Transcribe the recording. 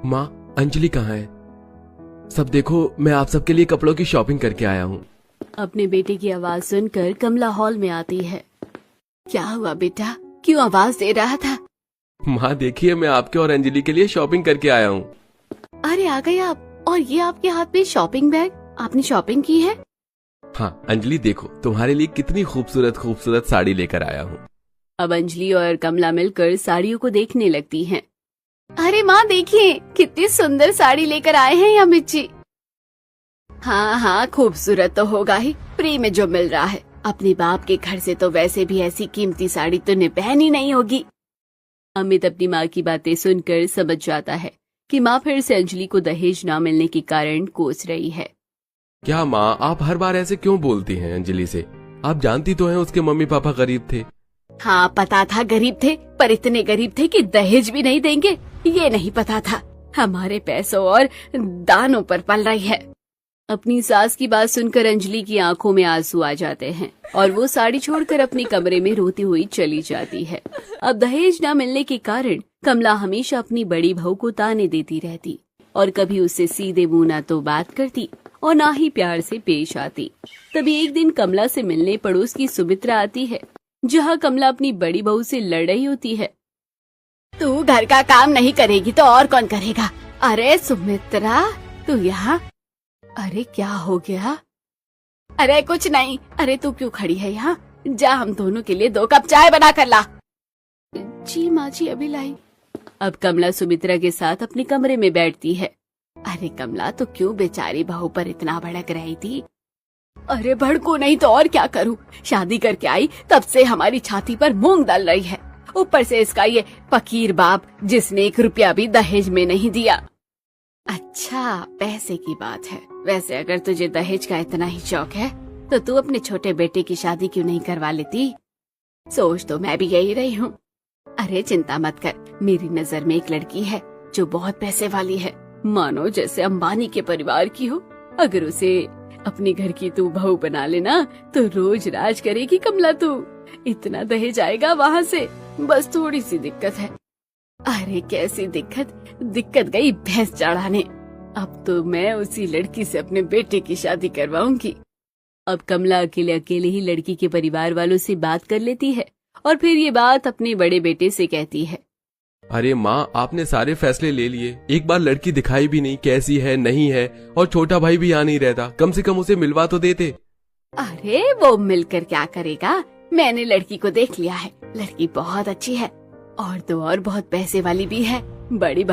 माँ, अंजलि कहाँ है? सब देखो, मैं आप सबके लिए कपड़ों की शॉपिंग करके आया हूँ। अपने बेटे की आवाज सुनकर कमला हॉल में आती है। क्या हुआ बेटा, क्यों आवाज दे रहा था? माँ देखिए, मैं आपके और अंजलि के लिए शॉपिंग करके आया हूँ। अरे आ गए आप, और ये आपके हाथ में शॉपिंग बैग, आपने शॉपिंग की है? हाँ अंजलि, देखो तुम्हारे लिए कितनी खूबसूरत खूबसूरत साड़ी लेकर आया हूँ। अब अंजलि और कमला मिलकर साड़ियों को देखने लगती हैं। अरे माँ देखिए, कितनी सुंदर साड़ी लेकर आए हैं यहाँ मिर्ची। हाँ हाँ, खूबसूरत तो होगा ही, फ्री में जो मिल रहा है। अपने बाप के घर से तो वैसे भी ऐसी कीमती साड़ी तूने पहनी नहीं होगी। अमित अपनी माँ की बातें सुनकर समझ जाता है कि माँ फिर से अंजलि को दहेज न मिलने के कारण कोस रही है। क्या माँ, आप हर बार ऐसे क्यों बोलती हैं अंजलि से? आप जानती तो हैं उसके मम्मी पापा गरीब थे। हाँ पता था गरीब थे, पर इतने गरीब थे कि दहेज भी नहीं देंगे, ये नहीं पता था। हमारे पैसों और दानों पर पल रही है। अपनी सास की बात सुनकर अंजलि की आंखों में आंसू आ जाते हैं और वो साड़ी छोड़कर अपने कमरे में रोती हुई चली जाती है। अब दहेज न मिलने के कारण कमला हमेशा अपनी बड़ी बहू को ताने देती रहती और कभी उससे सीधे मुंह न तो बात करती और ना ही प्यार से पेश आती। तभी एक दिन कमला से मिलने पड़ोस की सुमित्रा आती है, जहाँ कमला अपनी बड़ी बहू से लड़ रही होती है। तू घर का काम नहीं करेगी तो और कौन करेगा? अरे सुमित्रा, तू यहाँ? अरे क्या हो गया? अरे कुछ नहीं। अरे तू क्यों खड़ी है यहाँ? जा हम दोनों के लिए 2 कप चाय बना कर ला। जी माँ जी, अभी लाई। अब कमला सुमित्रा के साथ अपने कमरे में बैठती है। अरे कमला, तो क्यों बेचारी बहू पर इतना भड़क रही थी? अरे भड़को नहीं तो और क्या करूं? शादी करके आई तब से हमारी छाती पर मूंग डाल रही है, ऊपर से इसका ये फकीर बाप जिसने 1 रुपया भी दहेज में नहीं दिया। अच्छा, पैसे की बात है। वैसे अगर तुझे दहेज का इतना ही शौक है तो तू अपने छोटे बेटे की शादी क्यों नहीं करवा लेती? सोच तो मैं भी यही रही हूँ। अरे चिंता मत कर, मेरी नजर में एक लड़की है जो बहुत पैसे वाली है, मानो जैसे अंबानी के परिवार की हो। अगर उसे अपने घर की तू बहू बना लेना तो रोज राज करेगी कमला तू। इतना दहेज आएगा वहाँ से, बस थोड़ी सी दिक्कत है। अरे कैसी दिक्कत? दिक्कत गई भैंस चढ़ाने। अब तो मैं उसी लड़की से अपने बेटे की शादी करवाऊंगी। अब कमला अकेले अकेले ही लड़की के परिवार वालों से बात कर लेती है और फिर ये बात अपने बड़े बेटे से कहती है। अरे माँ, आपने सारे फैसले ले लिए, एक बार लड़की दिखाई भी नहीं, कैसी है नहीं है, और छोटा भाई भी यहाँ नहीं रहता, कम से कम उसे मिलवा तो देते। अरे वो मिलकर क्या करेगा? मैंने लड़की को देख लिया है, लड़की बहुत अच्छी है और तो और बहुत पैसे वाली भी है। बड़ी